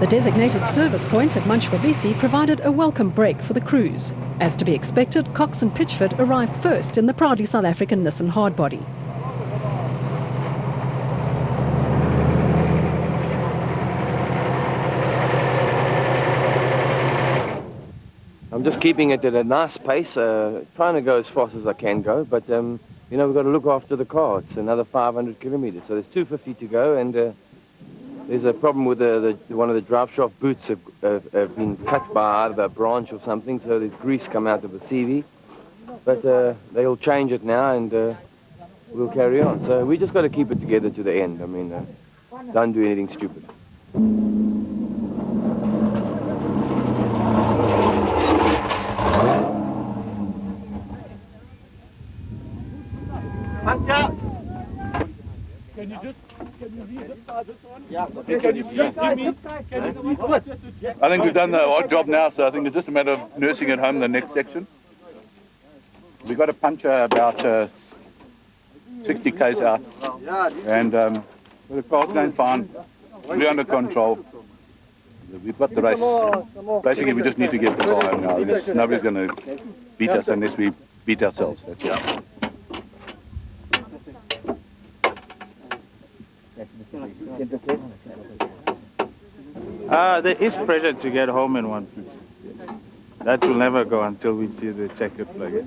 The designated service point at Munchvabisi provided a welcome break for the crews. As to be expected, Cox and Pitchford arrived first in the proudly South African Nissan hardbody. I'm just keeping it at a nice pace, trying to go as fast as I can go, but you know, we've got to look after the car. It's another 500 kilometers, so there's 250 to go, and there's a problem with one of the drive shaft boots have been cut by either a branch or something, so there's grease come out of the CV. But they'll change it now, and we'll carry on. So we just got to keep it together to the end. I mean, don't do anything stupid. Can you read this one? Yeah. Can you please give me? I think we've done the odd job now, so I think it's just a matter of nursing it home the next section. We've got a puncture about 60 k's out, and the car's going fine. We're under control. We've got the race. Basically, we just need to get the car home now. Nobody's going to beat us unless we beat ourselves. That's it. There is pressure to get home in one piece. Yes. That will never go until we see the checkered flag. It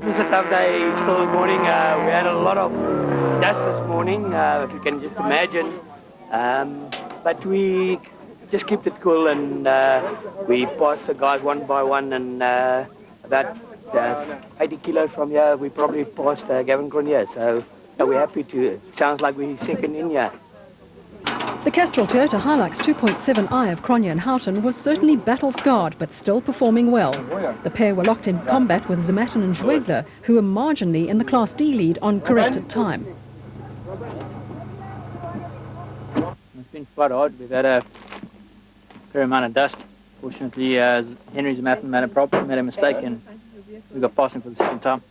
was a tough day still this morning. We had a lot of dust this morning, if you can just imagine. But we just kept it cool, and we passed the guys one by one, and about 80 kilos from here, we probably passed Gavin Cronje. So we're happy to, sounds like we're second in here. The Castrol Toyota Hilux 2.7i of Cronje and Houghton was certainly battle-scarred, but still performing well. The pair were locked in combat with Zamatin and Zwegler, who were marginally in the Class D lead on corrected time. It's been quite hard. We've had a fair amount of dust. Fortunately, Henry Zamatin made a mistake, and we got past him for the second time.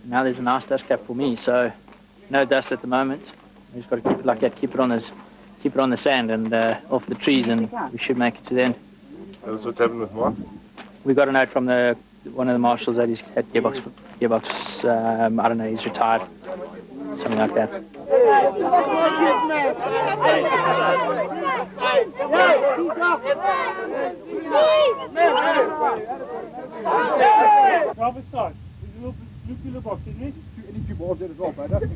Now there's a nice dust cap for me, so no dust at the moment. We just got to keep it like that, keep it on the sand and off the trees, and we should make it to the end. That's what's happened with Mark? We got a note from one of the marshals that he's at gearbox. I don't know, he's retired, something like that. Driver's side. There's a little blue killer box, isn't it? Any two balls there as well, brother.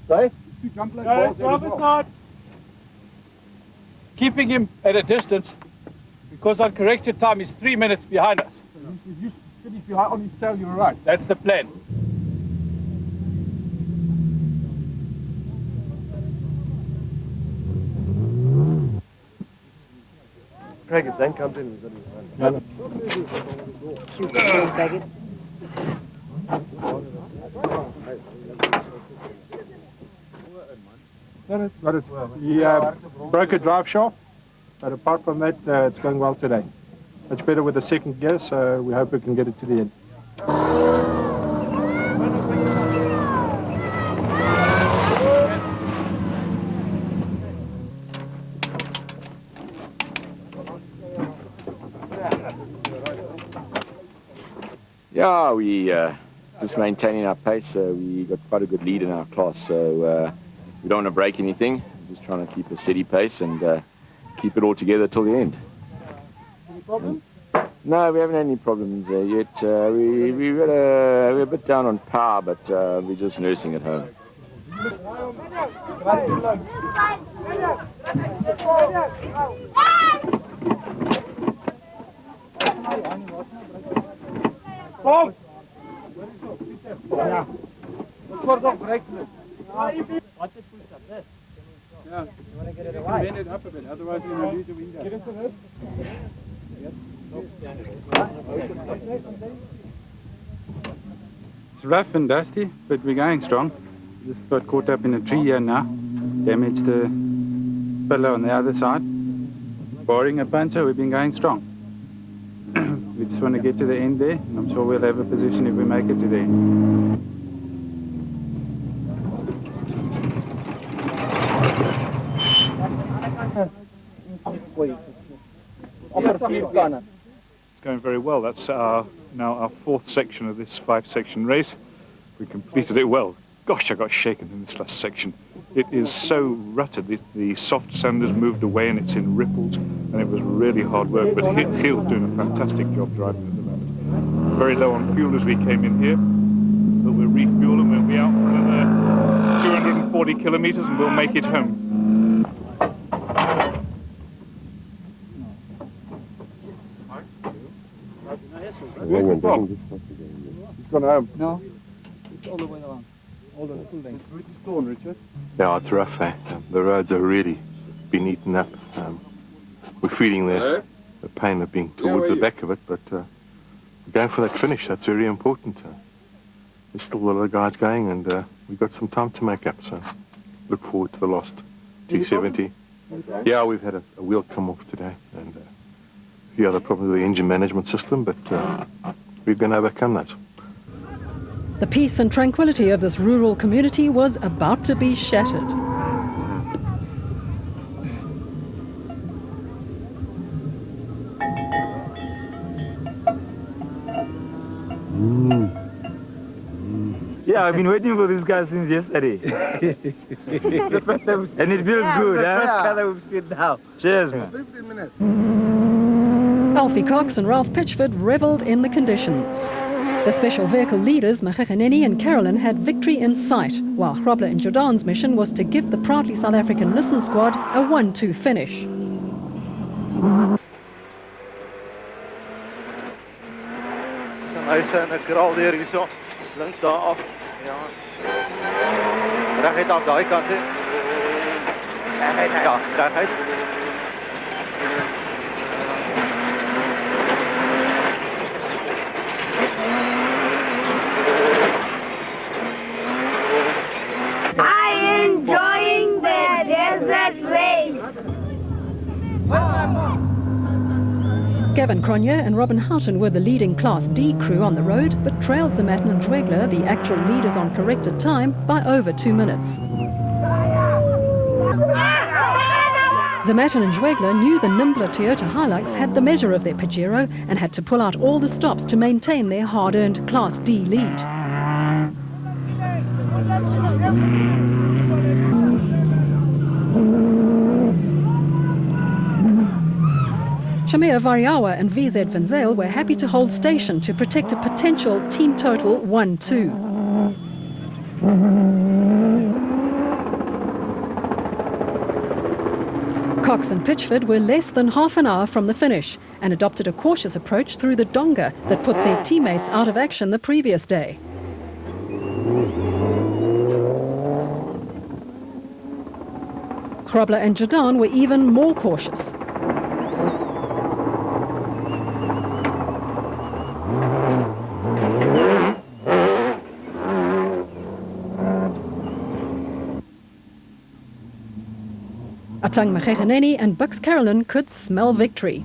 Sorry? Two jump like balls there as Driver's well. side. Keeping him at a distance, because on corrected time he's 3 minutes behind us. If you finish behind on his tail, you're right. That's the plan. Craig, if Dan comes in, we've got Got it. He broke a drive shaft, but apart from that, it's going well today. Much better with the second gear, so we hope we can get it to the end. Yeah, we just maintaining our pace. We got quite a good lead in our class, so we don't want to break anything. Just trying to keep a steady pace and keep it all together till the end. Any problems? No, we haven't had any problems yet. We're a bit down on power, but we're just nursing at home. Kom! Ja. Wat wordt nog bereikt? What did push up this? Yeah. You want to get it You away? can bend it up a bit, otherwise you're going to lose the window. Get into this. It's rough and dusty, but we're going strong. Just got caught up in a tree here now. Damaged the pillar on the other side. Barring a puncture, we've been going strong. We just want to get to the end there, and I'm sure we'll have a position if we make it to the end. It's going very well. That's now our fourth section of this 5-section race. We completed it well. Gosh, I got shaken in this last section. It is so rutted. The soft sand has moved away and it's in ripples, and it was really hard work, but Gill's doing a fantastic job driving at the moment. Very low on fuel as we came in here, but we'll refuel and we'll be out for another 240 kilometers and we'll make it home. He's gone home. No, it's all the way along. All the full length. It's torn, Richard. Yeah, it's rough, eh? The roads are really been eaten up. We're feeling the pain of being towards the back of it, but we're going for that finish. That's very important. There's still a lot of guys going, and we've got some time to make up, so look forward to the last 270. Yeah, we've had a wheel come off today, and a few other problems with the engine management system, but we're going to overcome that. The peace and tranquility of this rural community was about to be shattered. Yeah, I've been waiting for this guy since yesterday. The first time, and it feels good, huh? First time we've seen now. Cheers, man. 15 minutes. Alfie Cox and Ralph Pitchford revelled in the conditions. The special vehicle leaders, Makhekeneni and Carolyn, had victory in sight, while Grobler and Jordaan's mission was to give the proudly South African Nissan squad a 1-2 finish. Hy's en 'n kraal deur hierso. Links daar af. Ja. Reguit af daai kant toe. Reguit. Ja, reguit. Enjoying the desert race. Gavin Cronje and Robin Houghton were the leading Class D crew on the road, but trailed Zamatin and Zwegler, the actual leaders on corrected time, by over 2 minutes. Zamatin and Zwegler knew the nimbler Toyota Hilux had the measure of their Pajero and had to pull out all the stops to maintain their hard-earned Class D lead. Shamir Variawa and VZ Van Zyl were happy to hold station to protect a potential team total 1-2. Cox and Pitchford were less than half an hour from the finish and adopted a cautious approach through the donga that put their teammates out of action the previous day. Grobler and Jordaan were even more cautious. Atang Makhekeneni and Bux Carolyn could smell victory.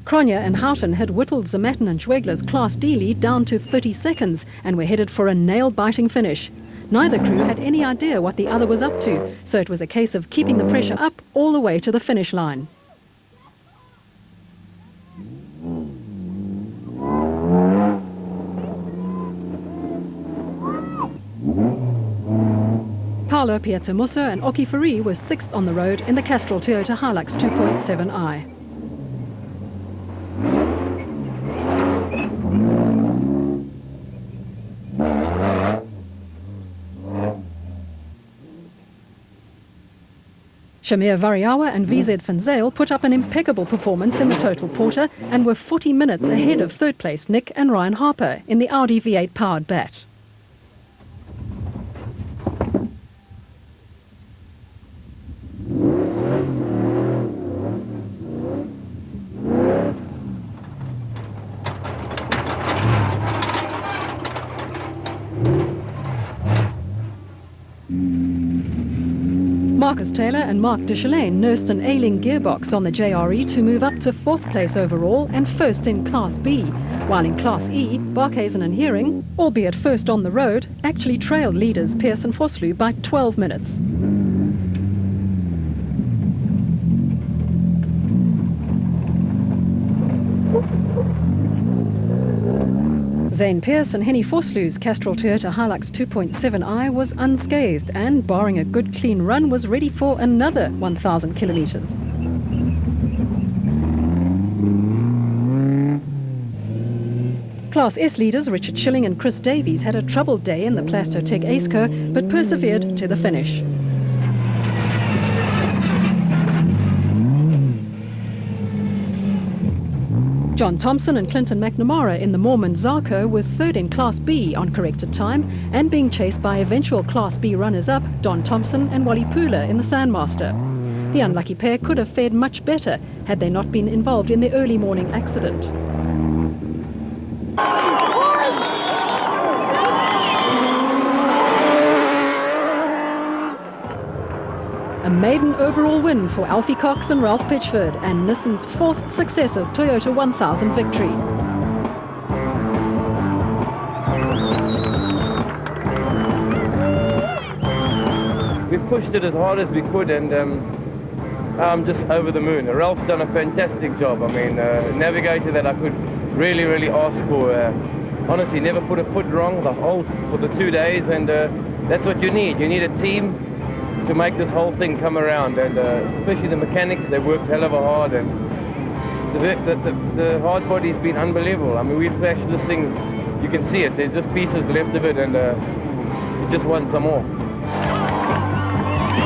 Cronje and Houghton had whittled Zamatin and Zwegler's Class D lead down to 30 seconds and were headed for a nail-biting finish. Neither crew had any idea what the other was up to, so it was a case of keeping the pressure up all the way to the finish line. Paolo Piazzamusso and Oki Fari were 6th on the road in the Castrol Toyota Hilux 2.7i. Shamir Variawa and VZ Van Zyl put up an impeccable performance in the Total Porter and were 40 minutes ahead of third place Nick and Ryan Harper in the Audi V8 powered Bat. Marcus Taylor and Mark Deschelaine nursed an ailing gearbox on the JRE to move up to 4th place overall and first in Class B, while in Class E, Barkhuizen and Heering, albeit first on the road, actually trailed leaders Pearce and Vosloo by 12 minutes. Zane Pearce and Henny Vosloo's Castrol Toyota Hilux 2.7i was unscathed and, barring a good clean run, was ready for another 1,000 kilometres. Class S leaders Richard Schilling and Chris Davies had a troubled day in the Plastotec Aceco, but persevered to the finish. John Thompson and Clinton McNamara in the Mormon Zarco were third in Class B on corrected time and being chased by eventual Class B runners-up Don Thompson and Wally Pooler in the Sandmaster. The unlucky pair could have fared much better had they not been involved in the early morning accident. A maiden overall win for Alfie Cox and Ralph Pitchford, and Nissan's 4th successive Toyota 1000 victory. We pushed it as hard as we could, and I'm just over the moon. Ralph's done a fantastic job. I mean, a navigator that I could really ask for. Honestly, never put a foot wrong for the 2 days, and that's what you need. You need a team to make this whole thing come around, and especially the mechanics, they worked hell of a hard, and the hard body's been unbelievable. I mean, we flashed this thing, you can see it, there's just pieces left of it, and we just want some more.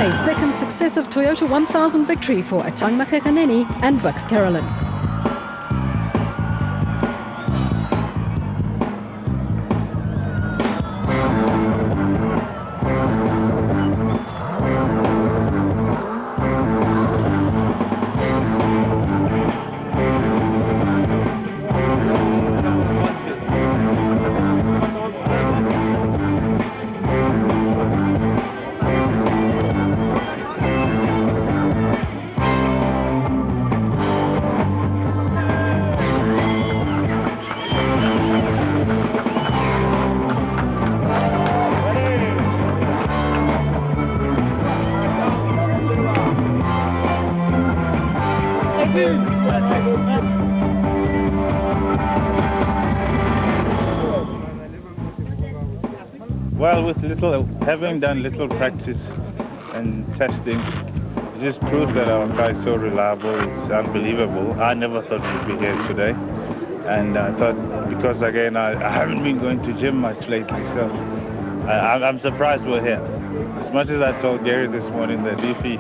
A second successive Toyota 1000 victory for Atang Makhekaneni and Bucks Carolyn. Well, having done little practice and testing, it just proves that our car is so reliable. It's unbelievable. I never thought we'd be here today, and I thought, because again I haven't been going to gym much lately, so I'm surprised we're here. As much as I told Gary this morning that if he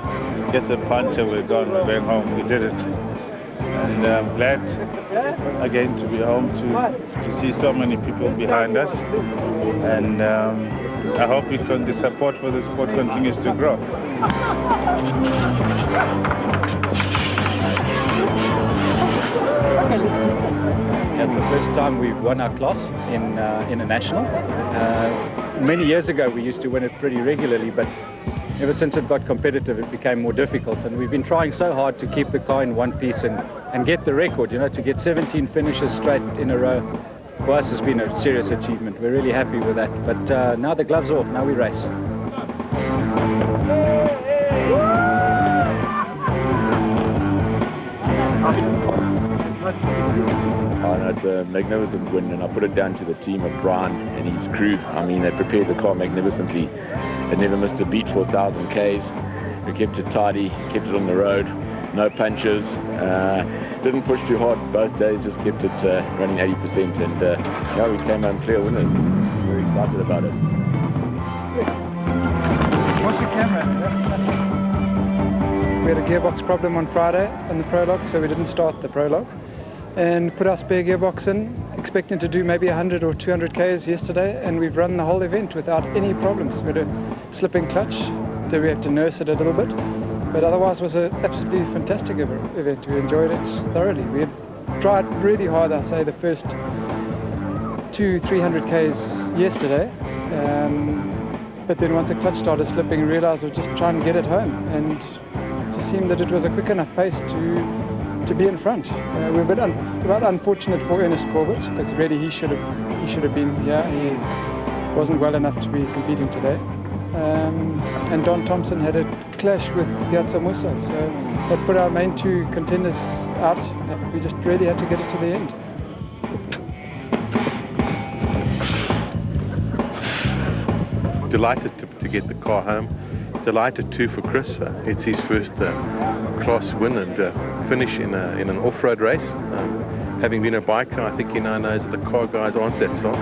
gets a puncture, we're gone, we're going home. We did it, and I'm glad again to be home to see so many people behind us, and I hope the support for the sport continues to grow. It's the first time we've won our class in a national. Many years ago we used to win it pretty regularly, but ever since it got competitive it became more difficult, and we've been trying so hard to keep the car in one piece and get the record, you know, to get 17 finishes straight in a row. For us, has been a serious achievement. We're really happy with that. But now the gloves off, now we race. Oh, no, it's a magnificent win, and I put it down to the team of Brian and his crew. I mean, they prepared the car magnificently. It never missed a beat for 1,000 Ks. We kept it tidy, kept it on the road, no punches. Didn't push too hard both days, just kept it running 80%, and yeah, we came home clear winners. Very excited about it. What's your camera? We had a gearbox problem on Friday on the prologue, so we didn't start the prologue, and put our spare gearbox in, expecting to do maybe 100 or 200 Ks yesterday, and we've run the whole event without any problems. We had a slipping clutch, so we had to nurse it a little bit. But otherwise it was an absolutely fantastic event. We enjoyed it thoroughly. We had tried really hard, I say, the first 200-300 Ks yesterday. But then once the clutch started slipping, I realised I was just trying to get it home, and it just seemed that it was a quick enough pace to be in front. We're a bit unfortunate for Ernest Corbett, because really he should have been here. He wasn't well enough to be competing today. And Don Thompson had a clash with Piazza Musa, so that put our main two contenders out. We just really had to get it to the end. Delighted to get the car home. Delighted too for Chris. It's his first class win and finish in an off-road race. Having been a biker, I think he now knows that the car guys aren't that soft.